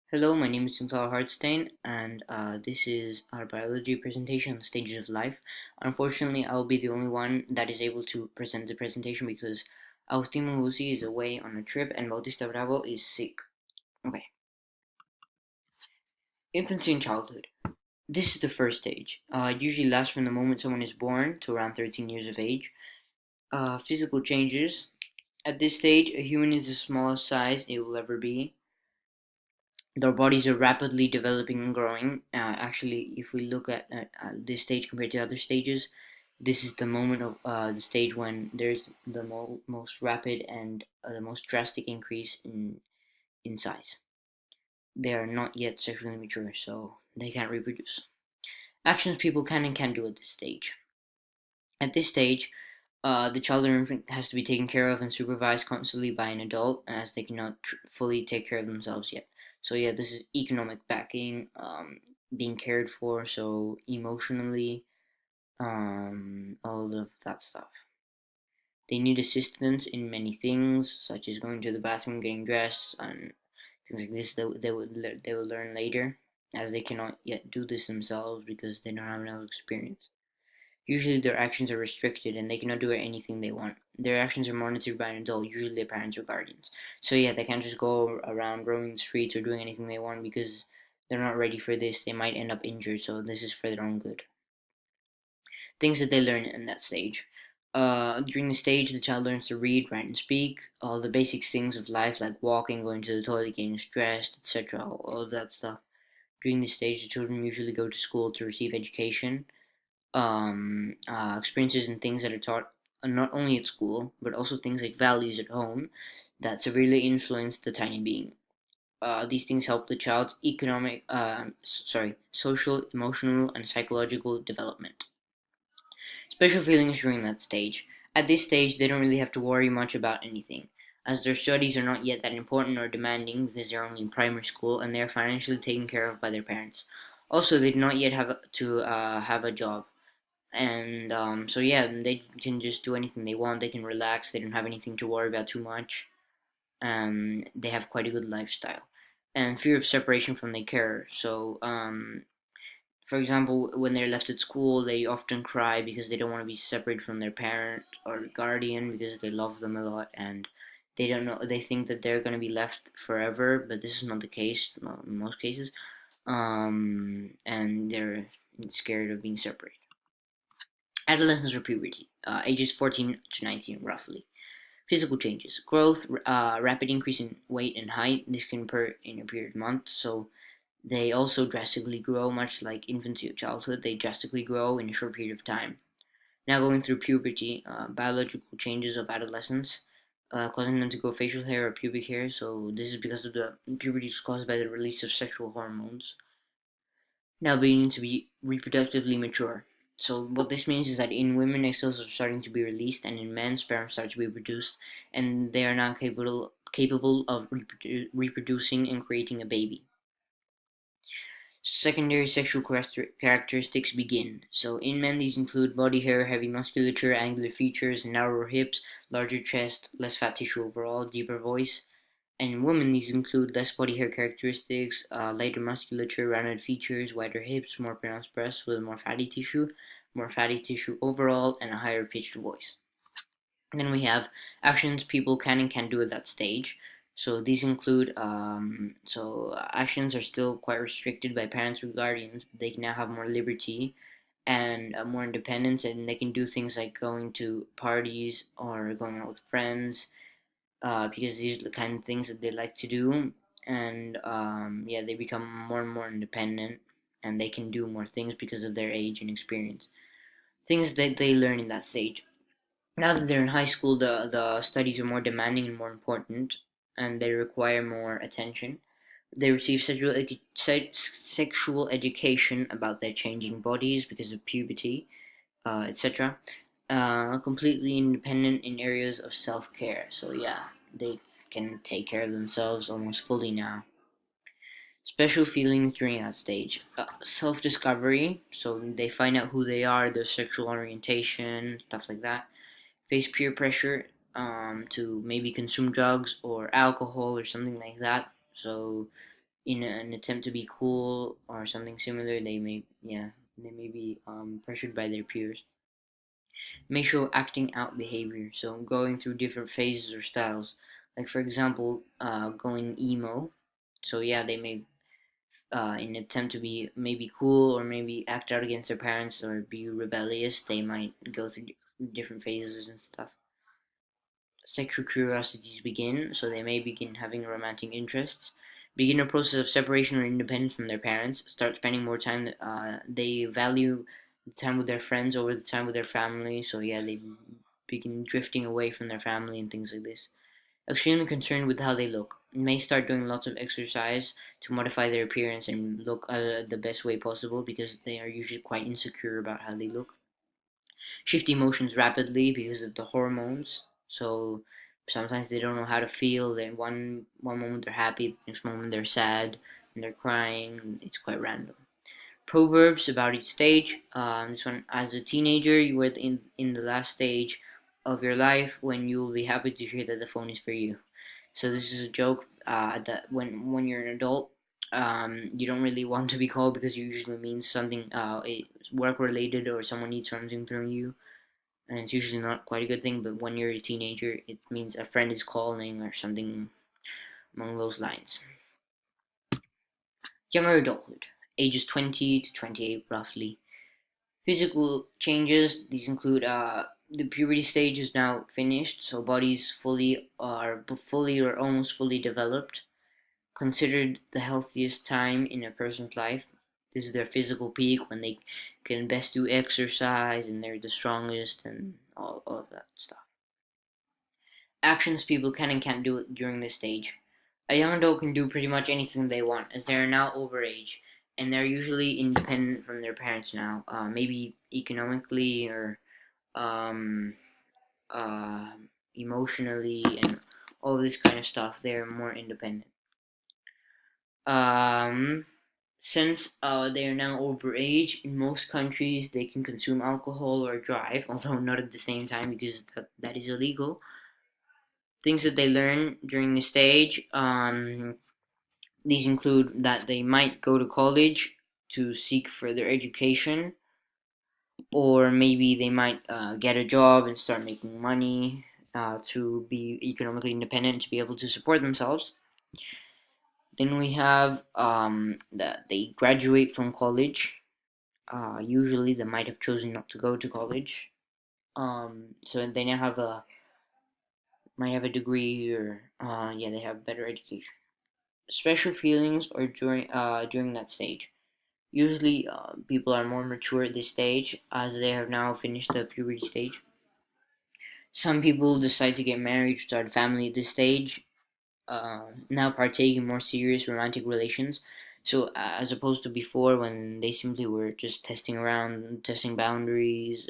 Hello, my name is Gonzalo Hartstein, and this is our biology presentation on the stages of life. Unfortunately, I'll be the only one that is able to present the presentation because Agustin Lucy is away on a trip and Bautista Bravo is sick. Okay. Infancy and childhood. This is the first stage. It usually lasts from the moment someone is born to around 13 years of age. Physical changes. At this stage, a human is the smallest size it will ever be. Their bodies are rapidly developing and growing. Actually, if we look at this stage compared to other stages, this is the moment of the stage when there's the most rapid and the most drastic increase in size. They are not yet sexually mature, so they can't reproduce. Actions people can and can't do at this stage. At this stage, the child or infant has to be taken care of and supervised constantly by an adult, as they cannot fully take care of themselves yet. So yeah, this is economic backing, being cared for, so emotionally, all of that stuff. They need assistance in many things, such as going to the bathroom, getting dressed, and things like this. They will learn later, as they cannot yet do this themselves because they don't have enough experience. Usually their actions are restricted and they cannot do anything they want. Their actions are monitored by an adult, usually their parents or guardians. So yeah, they can't just go around roaming the streets or doing anything they want because they're not ready for this. They might end up injured, so this is for their own good. Things that they learn in that stage. During the stage, the child learns to read, write, and speak. All the basic things of life, like walking, going to the toilet, getting dressed, etc. All of that stuff. During this stage, the children usually go to school to receive education, experiences and things that are taught not only at school, but also things like values at home that severely influence the tiny being. These things help the child's social, emotional, and psychological development. Special feelings during that stage. At this stage, they don't really have to worry much about anything, as their studies are not yet that important or demanding because they're only in primary school and they are financially taken care of by their parents. Also, they do not yet have to have a job, and so yeah, they can just do anything they want. They can relax. They don't have anything to worry about too much. They have quite a good lifestyle, and fear of separation from their carer. So, for example, when they're left at school, they often cry because they don't want to be separated from their parent or guardian because they love them a lot, and they don't know. They think that they're going to be left forever, but this is not the case in most cases. And they're scared of being separated. Adolescence or puberty, ages 14 to 19 roughly. Physical changes, growth, rapid increase in weight and height. This can occur in a period of months. So they also drastically grow, much like infancy or childhood. They drastically grow in a short period of time. Now going through puberty, biological changes of adolescence, causing them to grow facial hair or pubic hair. So this is because of the puberty is caused by the release of sexual hormones. Now beginning to be reproductively mature. So what this means is that in women, egg cells are starting to be released, and in men, sperm start to be produced, and they are now capable of reproducing and creating a baby. Secondary sexual characteristics begin. So in men, these include body hair, heavy musculature, angular features, narrower hips, larger chest, less fat tissue overall, deeper voice. And in women, these include less body hair characteristics, lighter musculature, rounded features, wider hips, more pronounced breasts with more fatty tissue overall, and a higher pitched voice. And then we have actions people can and can't do at that stage. So these include, actions are still quite restricted by parents or guardians, but they can now have more liberty and more independence, and they can do things like going to parties or going out with friends, because these are the kind of things that they like to do. And yeah, they become more and more independent, and they can do more things because of their age and experience. Things that they learn in that stage. Now that they're in high school, the studies are more demanding and more important, and they require more attention. They receive sexual education about their changing bodies because of puberty, etc. Completely independent in areas of self care. So, yeah, they can take care of themselves almost fully now. Special feelings during that stage, self discovery. So, they find out who they are, their sexual orientation, stuff like that. Face peer pressure, to maybe consume drugs or alcohol or something like that. So, in an attempt to be cool or something similar, they may be pressured by their peers. May show acting out behavior, so going through different phases or styles. Like for example, going emo. So yeah, they may in an attempt to be maybe cool or maybe act out against their parents or be rebellious, they might go through different phases and stuff. Sexual curiosities begin, so they may begin having romantic interests, begin a process of separation or independence from their parents, start spending more time. They value the time with their friends over the time with their family, so yeah, they begin drifting away from their family and things like this. Extremely concerned with how they look. May start doing lots of exercise to modify their appearance and look the best way possible because they are usually quite insecure about how they look. Shift emotions rapidly because of the hormones. So sometimes they don't know how to feel. Then one moment they're happy, the next moment they're sad, and they're crying. It's quite random. Proverbs about each stage. This one, as a teenager, you are in the last stage of your life when you will be happy to hear that the phone is for you. So this is a joke that when you're an adult, you don't really want to be called because it usually means something work related or someone needs something from you, and it's usually not quite a good thing. But when you're a teenager, it means a friend is calling or something along those lines. Younger adulthood, ages 20 to 28 roughly. Physical changes, these include the puberty stage is now finished, so bodies fully or almost fully developed, considered the healthiest time in a person's life. This is their physical peak when they can best do exercise and they're the strongest and all of that stuff. Actions people can and can't do during this stage. A young adult can do pretty much anything they want as they are now over age and they're usually independent from their parents now, maybe economically or um, uh, emotionally and all this kind of stuff. They're more independent. Um, since they are now over age, in most countries they can consume alcohol or drive, although not at the same time because that is illegal. Things that they learn during this stage, these include that they might go to college to seek further education, or maybe they might get a job and start making money to be economically independent to be able to support themselves. Then we have that they graduate from college. Usually, they might have chosen not to go to college, so they now have a might have a degree or yeah, they have better education. Special feelings are during that stage. Usually, people are more mature at this stage as they have now finished the puberty stage. Some people decide to get married, start a family at this stage, now partake in more serious romantic relations. So, as opposed to before, when they simply were just testing around, testing boundaries,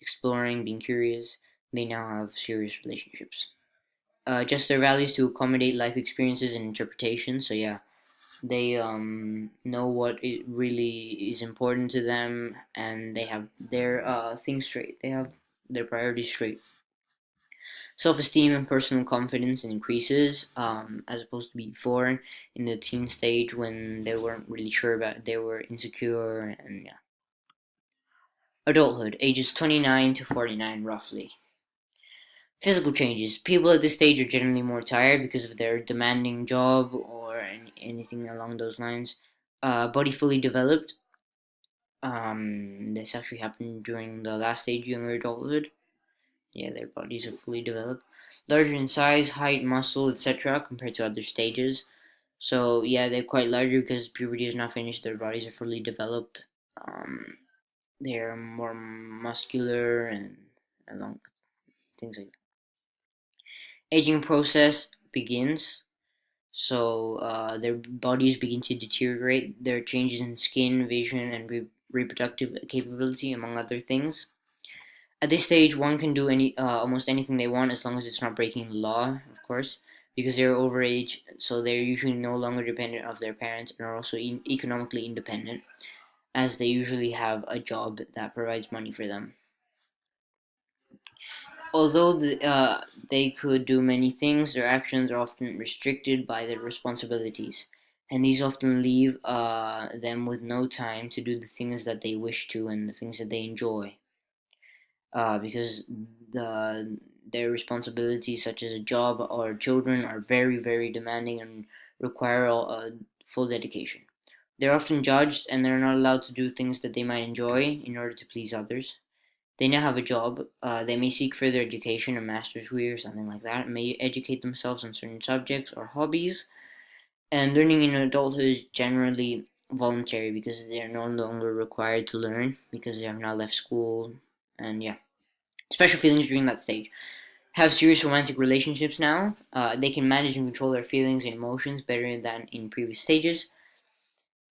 exploring, being curious, they now have serious relationships. Adjust their values to accommodate life experiences and interpretation. So, yeah, they know what it really is important to them, and they have their things straight. They have their priorities straight. Self-esteem and personal confidence increases as opposed to before in the teen stage when they weren't really sure about it. They were insecure and yeah. Adulthood, ages 29 to 49 roughly. Physical changes. People at this stage are generally more tired because of their demanding job or anything along those lines. Body fully developed. This actually happened during the last stage, younger adulthood. Yeah, their bodies are fully developed, larger in size, height, muscle, etc., compared to other stages. So yeah, they're quite larger because puberty is not finished. Their bodies are fully developed. Um, they're more muscular and along things like that. Aging process begins. So their bodies begin to deteriorate. There are changes in skin, vision, and reproductive capability, among other things. At this stage, one can do almost anything they want as long as it's not breaking the law, of course, because they're over age, so they're usually no longer dependent of their parents and are also economically independent, as they usually have a job that provides money for them. Although they could do many things, their actions are often restricted by their responsibilities. and these often leave them with no time to do the things that they wish to and the things that they enjoy, because the their responsibilities, such as a job or children, are very, very demanding and require full dedication. They're often judged, and they're not allowed to do things that they might enjoy in order to please others. They now have a job. They may seek further education, a master's degree or something like that, and may educate themselves on certain subjects or hobbies. And learning in adulthood is generally voluntary because they are no longer required to learn because they have now left school. And yeah, special feelings during that stage. Have serious romantic relationships now. They can manage and control their feelings and emotions better than in previous stages.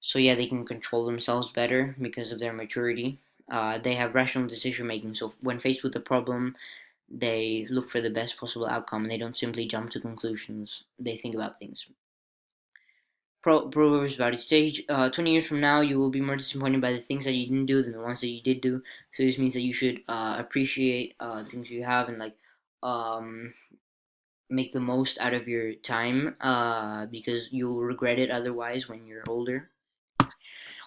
So yeah, they can control themselves better because of their maturity. They have rational decision making. So when faced with a problem, they look for the best possible outcome. And they don't simply jump to conclusions. They think about things. Proverbs about its stage. 20 years from now, you will be more disappointed by the things that you didn't do than the ones that you did do. So this means that you should appreciate the things you have and like um, make the most out of your time because you'll regret it otherwise when you're older.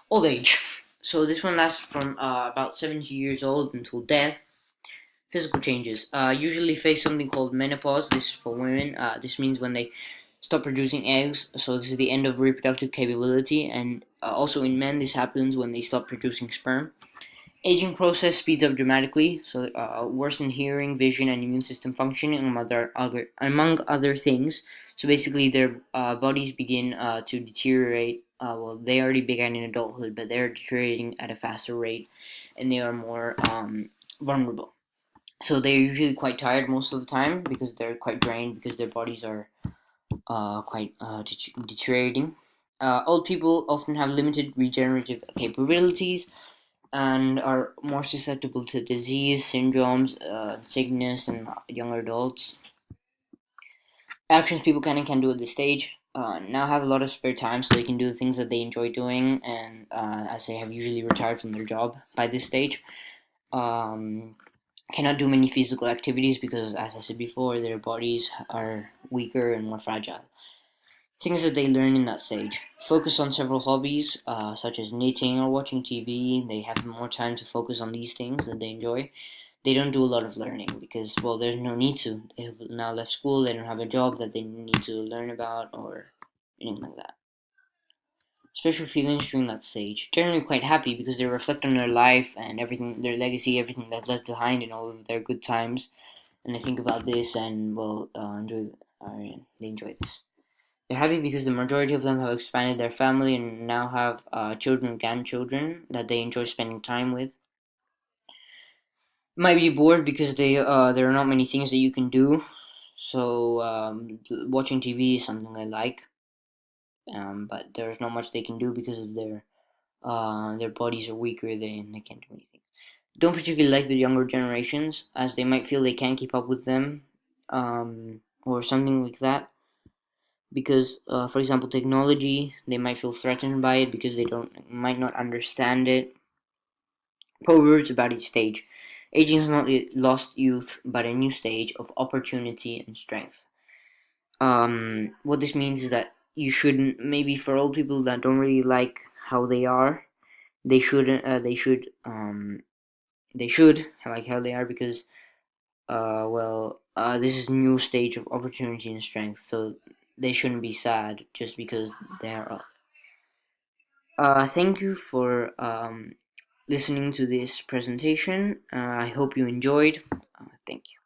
Old age. So this one lasts from about 70 years old until death. Physical changes usually face something called menopause. This is for women. This means when they stop producing eggs. So this is the end of reproductive capability. And also in men, this happens when they stop producing sperm. Aging process speeds up dramatically, so worsen hearing, vision, and immune system functioning, among other things. So basically, their bodies begin to deteriorate. Well, they already began in adulthood, but they're deteriorating at a faster rate, and they are more vulnerable. So they're usually quite tired most of the time because they're quite drained because their bodies are quite deteriorating. Old people often have limited regenerative capabilities and are more susceptible to disease, syndromes, sickness than younger adults. Actions people can do at this stage now have a lot of spare time, so they can do the things that they enjoy doing, and as they have usually retired from their job by this stage, um, cannot do many physical activities because, as I said before, their bodies are weaker and more fragile. Things that they learn in that stage. Focus on several hobbies, such as knitting or watching TV. They have more time to focus on these things that they enjoy. They don't do a lot of learning because, well, there's no need to. They have now left school, they don't have a job that they need to learn about or anything like that. Special feelings during that stage. Generally quite happy because they reflect on their life and everything, their legacy, everything they've left behind in all of their good times. And they think about this and, well, they enjoy this. They're happy because the majority of them have expanded their family and now have children and grandchildren that they enjoy spending time with. Might be bored because there are not many things that you can do. So watching TV is something they like, but there's not much they can do because of their bodies are weaker. They can't do anything. Don't particularly like the younger generations as they might feel they can't keep up with them, or something like that. Because, for example, technology, they might feel threatened by it because they don't might not understand it. Proverbs about each stage. Aging is not lost youth, but a new stage of opportunity and strength. What this means is that you shouldn't, maybe for old people that don't really like how they are, they shouldn't. They should like how they are because, this is a new stage of opportunity and strength. So they shouldn't be sad just because they're old. Thank you for listening to this presentation. I hope you enjoyed. Thank you.